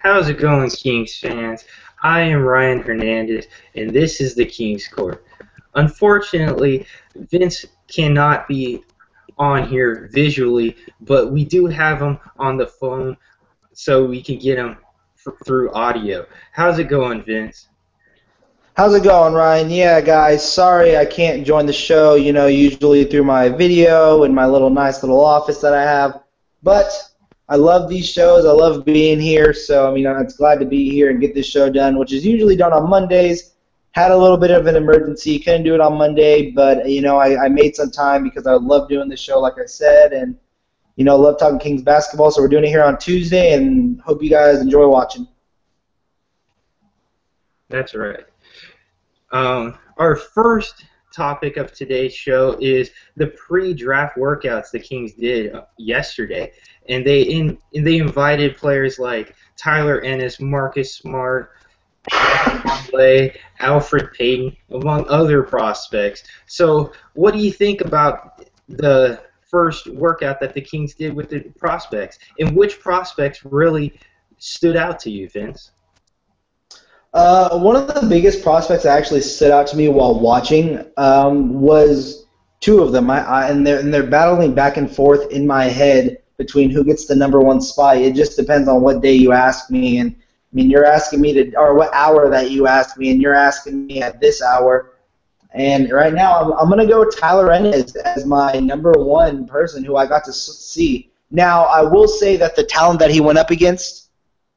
How's it going, Kings fans? I am Ryan Hernandez, and this is the Kings Court. Unfortunately, Vince cannot be on here visually, but we do have him on the phone so we can get him through audio. How's it going, Vince? How's it going, Ryan? Yeah, guys, sorry I can't join the show, usually through my video and my nice little office that I have. But I love these shows. I love being here. So, I'm glad to be here and get this show done, which is usually done on Mondays. Had a little bit of an emergency. Couldn't do it on Monday, but, I made some time because I love doing the show, like I said, and, love talking Kings basketball. So we're doing it here on Tuesday, and hope you guys enjoy watching. That's right. Our first topic of today's show is the pre-draft workouts the Kings did yesterday, and they invited players like Tyler Ennis, Marcus Smart, Alfred Payton, among other prospects. So, what do you think about the first workout that the Kings did with the prospects, and which prospects really stood out to you, Vince? One of the biggest prospects that actually stood out to me while watching was two of them, and they're battling back and forth in my head between who gets the number one spot. It just depends on what day you ask me, and you're asking me or what hour that you ask me, and you're asking me at this hour. And right now, I'm going to go with Tyler Ennis as my number one person who I got to see. Now, I will say that the talent that he went up against,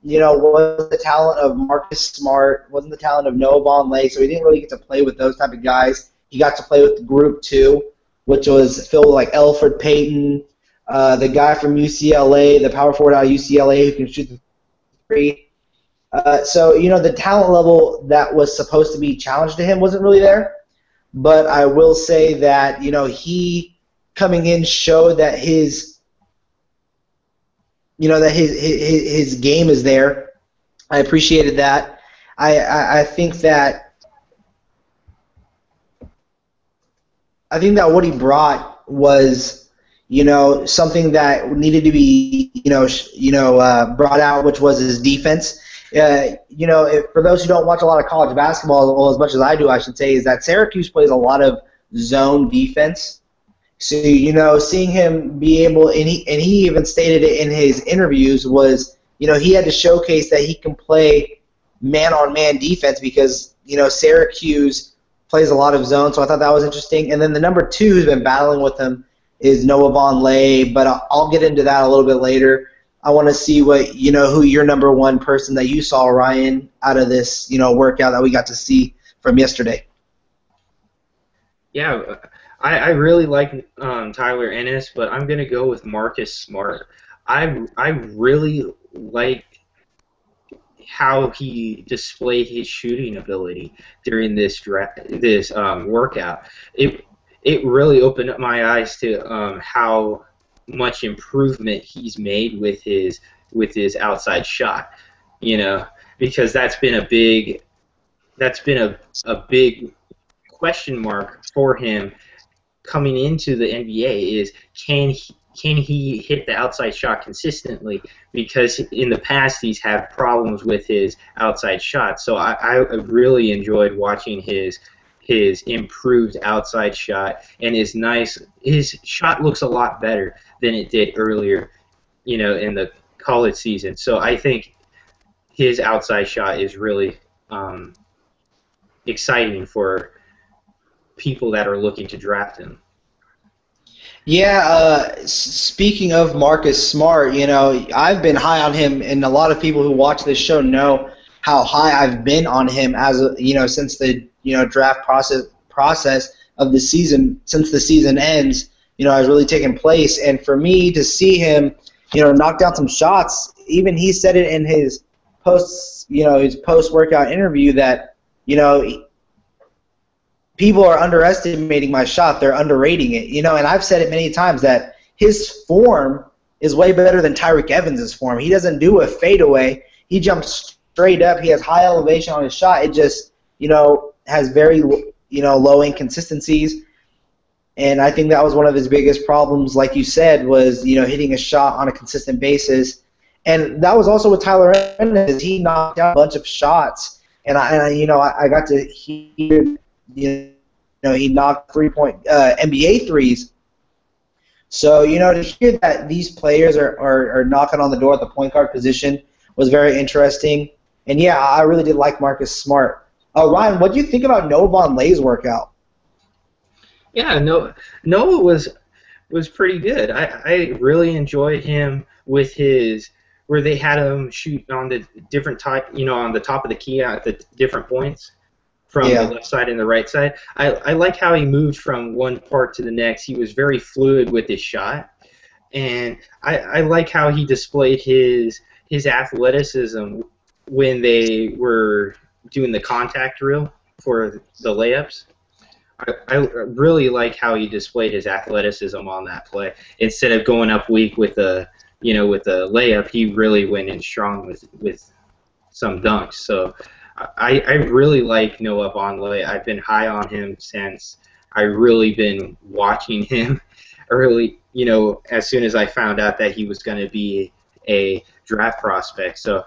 was the talent of Marcus Smart, wasn't the talent of Noah Vonleh, so he didn't really get to play with those type of guys. He got to play with the group two, which was filled with like Alfred Payton, the guy from UCLA, the power forward out of UCLA who can shoot the three. So, the talent level that was supposed to be challenged to him wasn't really there. But I will say that, he coming in showed that his game is there. I appreciated that. I think that what he brought was, something that needed to be, brought out, which was his defense. For those who don't watch a lot of college basketball, well, as much as I do, I should say, is that Syracuse plays a lot of zone defense. So, seeing him be able, and he even stated it in his interviews, was, he had to showcase that he can play man-on-man defense because, Syracuse plays a lot of zone, so I thought that was interesting. And then the number two who's been battling with him is Noah Vonleh, but I'll get into that a little bit later. I want to see what, who your number one person that you saw, Ryan, out of this, workout that we got to see from yesterday. Yeah, I really like Tyler Ennis, but I'm going to go with Marcus Smart. I really like how he displayed his shooting ability during this workout. It really opened up my eyes to how much improvement he's made with his outside shot. Because that's been a big question mark for him coming into the NBA is can he hit the outside shot consistently, because in the past he's had problems with his outside shot. So I really enjoyed watching his improved outside shot, and his shot looks a lot better than it did earlier, in the college season. So I think his outside shot is really exciting for people that are looking to draft him. Yeah, speaking of Marcus Smart, I've been high on him, and a lot of people who watch this show know how high I've been on him since the draft process of the season, since the season ends, has really taken place. And for me to see him, knock down some shots, even he said it in his post-workout interview that, people are underestimating my shot. They're underrating it, and I've said it many times that his form is way better than Tyreke Evans' form. He doesn't do a fadeaway. He jumps straight up. He has high elevation on his shot. It just, has very, low inconsistencies. And I think that was one of his biggest problems, like you said, was, hitting a shot on a consistent basis. And that was also with Tyler Ennis. He knocked out a bunch of shots, and I got to hear, he knocked 3-point NBA threes. So, to hear that these players are knocking on the door at the point guard position was very interesting. And, yeah, I really did like Marcus Smart. Ryan, what do you think about Noah Vonleh's workout? Yeah, Noah was pretty good. I really enjoyed him with his where they had him shoot on the different type, on the top of the key at the different points from the left side and the right side. I like how he moved from one part to the next. He was very fluid with his shot, and I like how he displayed his athleticism when they were doing the contact drill for the layups. I really like how he displayed his athleticism on that play. Instead of going up weak with a layup, he really went in strong with some dunks. So I really like Noah Vonleh. I've been high on him since I really been watching him early. As soon as I found out that he was going to be a draft prospect. So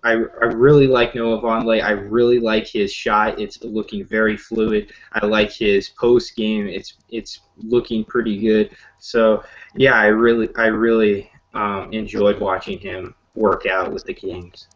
I really like Noah Vonleh. I really like his shot. It's looking very fluid. I like his post game. It's looking pretty good. So yeah, I really enjoyed watching him work out with the Kings.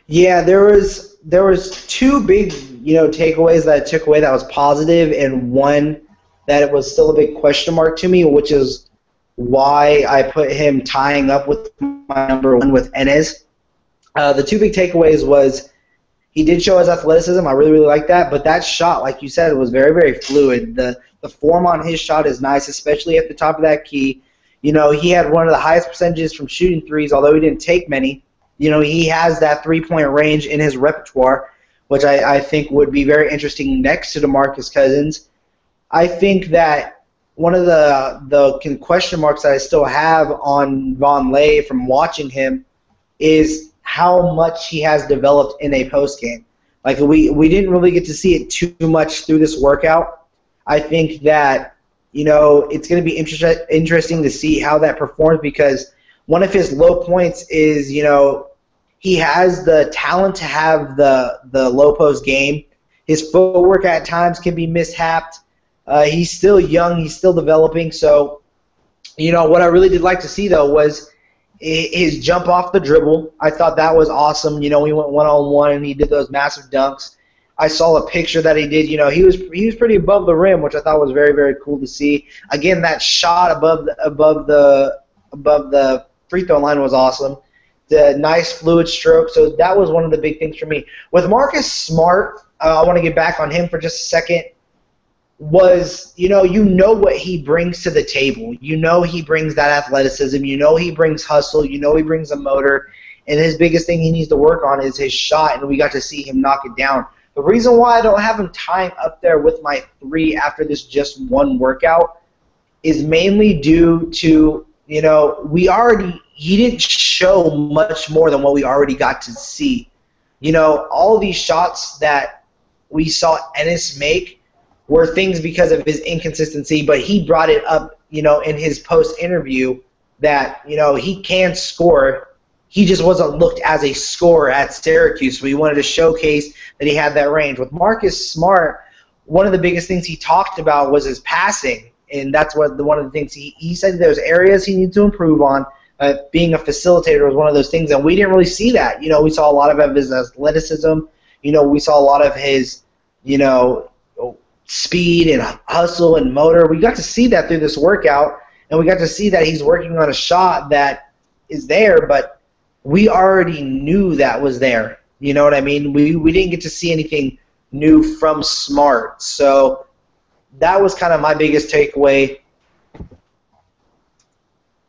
Yeah, there was two big takeaways that I took away that was positive, and one that it was still a big question mark to me, which is why I put him tying up with my number one with Enes. The two big takeaways was he did show his athleticism. I really, really like that. But that shot, like you said, was very, very fluid. The form on his shot is nice, especially at the top of that key. He had one of the highest percentages from shooting threes, although he didn't take many. He has that three-point range in his repertoire, which I think would be very interesting next to DeMarcus Cousins. I think that one of the question marks that I still have on Vonleh from watching him is how much he has developed in a post game. Like we didn't really get to see it too much through this workout. I think that it's going to be interesting to see how that performs, because one of his low points is he has the talent to have the low post game. His footwork at times can be mishapped. He's still young. He's still developing. So what I really did like to see though was his jump off the dribble. I thought that was awesome. We went one-on-one and he did those massive dunks. I saw a picture that he did. He was pretty above the rim, which I thought was very, very cool to see. Again, that shot above the free throw line was awesome. The nice fluid stroke. So that was one of the big things for me. With Marcus Smart, I want to get back on him for just a second. Was what he brings to the table. He brings that athleticism. He brings hustle. He brings a motor. And his biggest thing he needs to work on is his shot, and we got to see him knock it down. The reason why I don't have him tying up there with my 3 after this just one workout is mainly due to, he didn't show much more than what we already got to see. All these shots that we saw Ennis make were things because of his inconsistency, but he brought it up, in his post interview that, he can score. He just wasn't looked as a scorer at Syracuse, so he wanted to showcase that he had that range. With Marcus Smart, one of the biggest things he talked about was his passing, and that's one of the things he said there's areas he needs to improve on. Being a facilitator was one of those things, and we didn't really see that. We saw a lot of his athleticism. We saw a lot of his, speed and hustle and motor. We got to see that through this workout, and we got to see that he's working on a shot that is there, but we already knew that was there. You know what I mean? We didn't get to see anything new from Smart. So that was kind of my biggest takeaway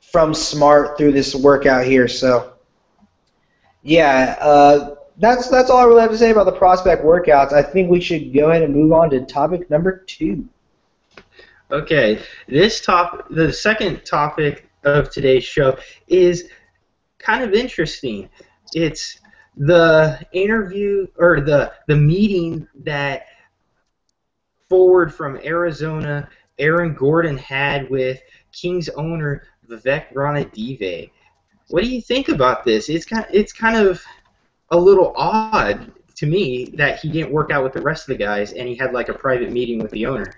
from Smart through this workout here. So, yeah, that's all I really have to say about the prospect workouts. I think we should go ahead and move on to topic number 2. Okay, the second topic of today's show is kind of interesting. It's the interview or the meeting that forward from Arizona, Aaron Gordon, had with Kings owner Vivek Ranadive. What do you think about this? It's kind of a little odd to me that he didn't work out with the rest of the guys and he had like a private meeting with the owner.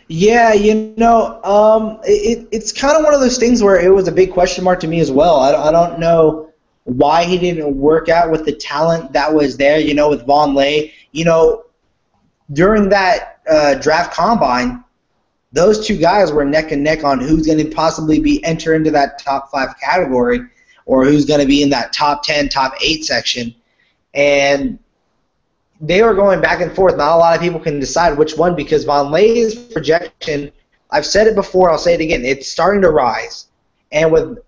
Yeah, it's kind of one of those things where it was a big question mark to me as well. I don't know why he didn't work out with the talent that was there, with Von Lay. During that draft combine, those two guys were neck and neck on who's going to possibly enter into that top 5 category or who's going to be in that top 10, top 8 section. And they were going back and forth. Not a lot of people can decide which one because Von Lay's projection, I've said it before, I'll say it again, it's starting to rise. And with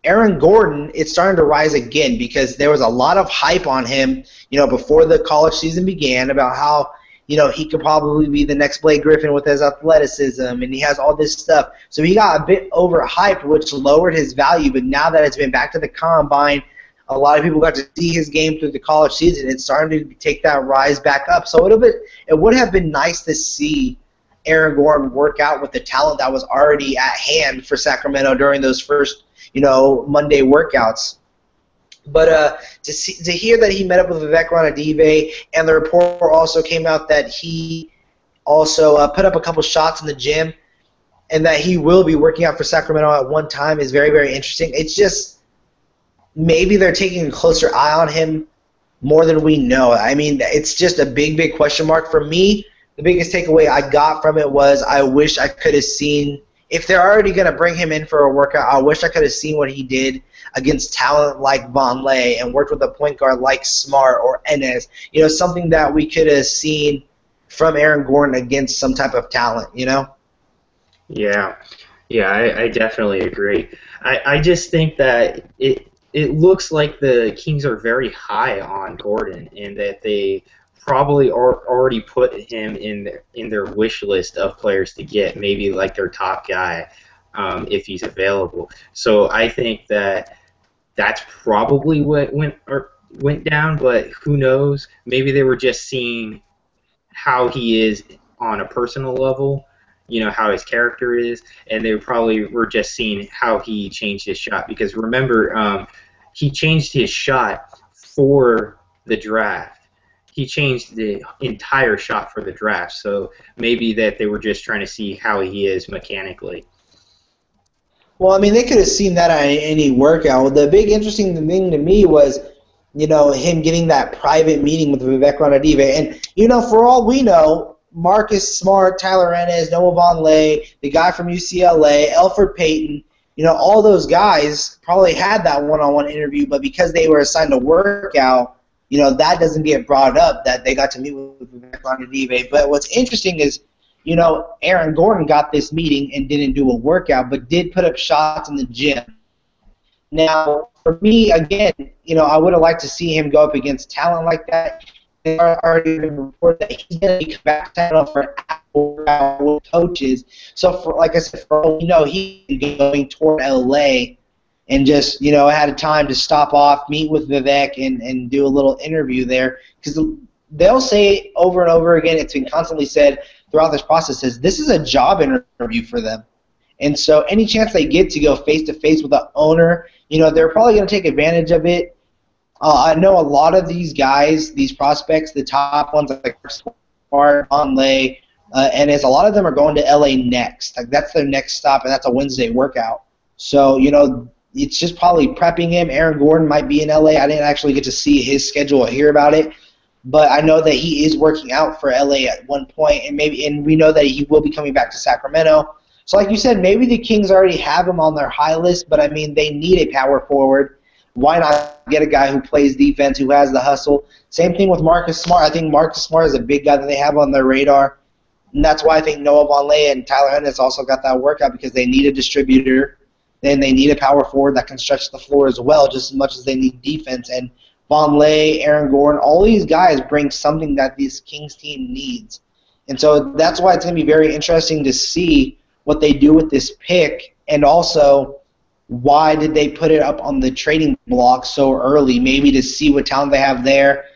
Aaron Gordon, it's starting to rise again because there was a lot of hype on him, before the college season began about how, he could probably be the next Blake Griffin with his athleticism, and he has all this stuff. So he got a bit overhyped, which lowered his value. But now that it's been back to the combine, a lot of people got to see his game through the college season. It's starting to take that rise back up. So it would have been nice to see Aaron Gordon work out with the talent that was already at hand for Sacramento during those first, Monday workouts. But to hear that he met up with Vivek Ranadive, and the report also came out that he also put up a couple shots in the gym, and that he will be working out for Sacramento at one time is very, very interesting. It's just maybe they're taking a closer eye on him more than we know. I mean, it's just a big, big question mark. For me, the biggest takeaway I got from it was I wish I could have seen, if they're already going to bring him in for a workout, I wish I could have seen what he did against talent like Von Lay and worked with a point guard like Smart or Enes. Something that we could have seen from Aaron Gordon against some type of talent, Yeah, I definitely agree. I just think that it looks like the Kings are very high on Gordon and that they probably already put him in their wish list of players to get, maybe like their top guy if he's available. So I think that's probably what went down, but who knows? Maybe they were just seeing how he is on a personal level, how his character is, and they probably were just seeing how he changed his shot. Because remember, he changed his shot for the draft. He changed the entire shot for the draft, so maybe that they were just trying to see how he is mechanically. Well, I mean, they could have seen that at any workout. The big interesting thing to me was, him getting that private meeting with Vivek Ranadive. And, for all we know, Marcus Smart, Tyler Enes, Noah Vonleh, the guy from UCLA, Elfrid Payton, all those guys probably had that one-on-one interview, but because they were assigned a workout, that doesn't get brought up that they got to meet with Vivek Ranadive. But what's interesting is, Aaron Gordon got this meeting and didn't do a workout, but did put up shots in the gym. Now, for me, again, I would have liked to see him go up against talent like that. They already been reported that he's going to be back to for workout coaches. So, like I said, for all we know, he's going toward LA and just, had a time to stop off, meet with Vivek, and do a little interview there. Because they'll say over and over again, it's been constantly said throughout this process, is this is a job interview for them. And so any chance they get to go face-to-face with the owner, they're probably going to take advantage of it. I know a lot of these guys, these prospects, the top ones like Smart, Vonleh, and a lot of them are going to LA next. Like that's their next stop, and that's a Wednesday workout. So, it's just probably prepping him. Aaron Gordon might be in LA. I didn't actually get to see his schedule or hear about it. But I know that he is working out for LA at one point, and we know that he will be coming back to Sacramento. So like you said, maybe the Kings already have him on their high list, but I mean they need a power forward. Why not get a guy who plays defense, who has the hustle? Same thing with Marcus Smart. I think Marcus Smart is a big guy that they have on their radar, and that's why I think Noah Vonleh and Tyler Enes also got that workout because they need a distributor, and they need a power forward that can stretch the floor as well, just as much as they need defense. And Vonleh, Aaron Gordon, all these guys bring something that this Kings team needs. And so that's why it's going to be very interesting to see what they do with this pick, and also why did they put it up on the trading block so early, maybe to see what talent they have there.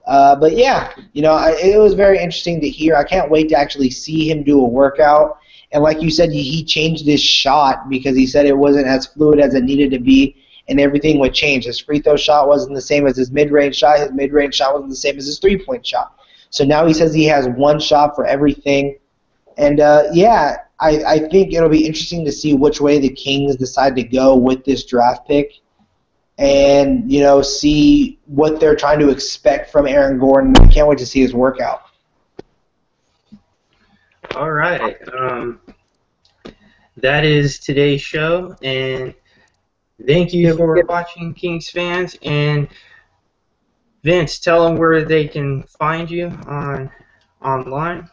But, yeah, it was very interesting to hear. I can't wait to actually see him do a workout. And like you said, he changed his shot because he said it wasn't as fluid as it needed to be, and everything would change. His free throw shot wasn't the same as his mid-range shot. His mid-range shot wasn't the same as his three-point shot. So now he says he has one shot for everything. And, yeah, I think it'll be interesting to see which way the Kings decide to go with this draft pick and, you know, see what they're trying to expect from Aaron Gordon. I can't wait to see his workout. All right. That is today's show, and thank you for watching, Kings fans. And Vince, tell them where they can find you online.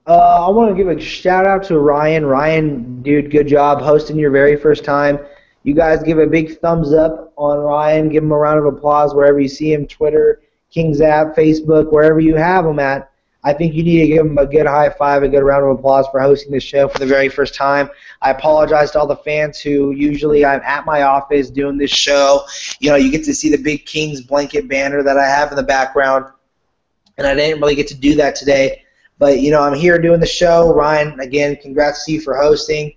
I want to give a shout out to Ryan. Ryan, dude, good job hosting your very first time. You guys give a big thumbs up on Ryan. Give him a round of applause wherever you see him, Twitter, Kings app, Facebook, wherever you have him at. I think you need to give him a good high five, a good round of applause for hosting the show for the very first time. I apologize to all the fans who usually I'm at my office doing this show. You know, you get to see the big Kings blanket banner that I have in the background, and I didn't really get to do that today. But, you know, I'm here doing the show. Ryan, again, congrats to you for hosting.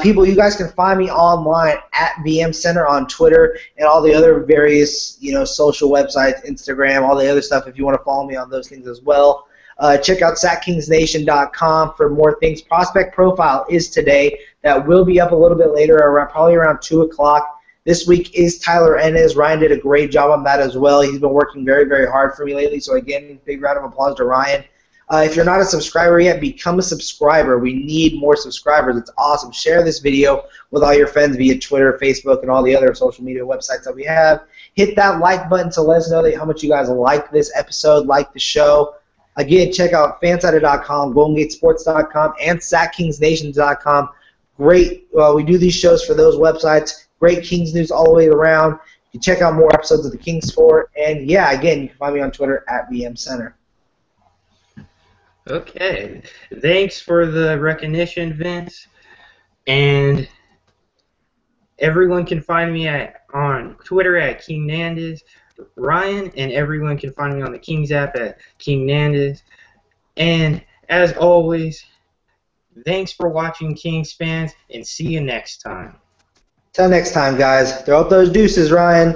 People, you guys can find me online at VM Center on Twitter and all the other various, you know, social websites, Instagram, all the other stuff if you want to follow me on those things as well. Check out SacKingsNation.com for more things. Prospect Profile is today. That will be up a little bit later, probably around 2 o'clock. This week is Tyler Ennis. Ryan did a great job on that as well. He's been working very, very hard for me lately. So, again, big round of applause to Ryan. If you're not a subscriber yet, become a subscriber. We need more subscribers. It's awesome. Share this video with all your friends via Twitter, Facebook, and all the other social media websites that we have. Hit that like button to let us know how much you guys like this episode, like the show. Again, check out fansided.com, goldengatesports.com, and SacKingsNation.com. Great. We do these shows for those websites. Great Kings news all the way around. You can check out more episodes of the Kings Sport. And, yeah, again, you can find me on Twitter at VM Center. Okay. Thanks for the recognition, Vince. And everyone can find me on Twitter at King Nandez. Ryan, and everyone can find me on the Kings app at King Nandez. And as always, thanks for watching, Kings fans, and see you next time. Till next time, guys. Throw up those deuces, Ryan.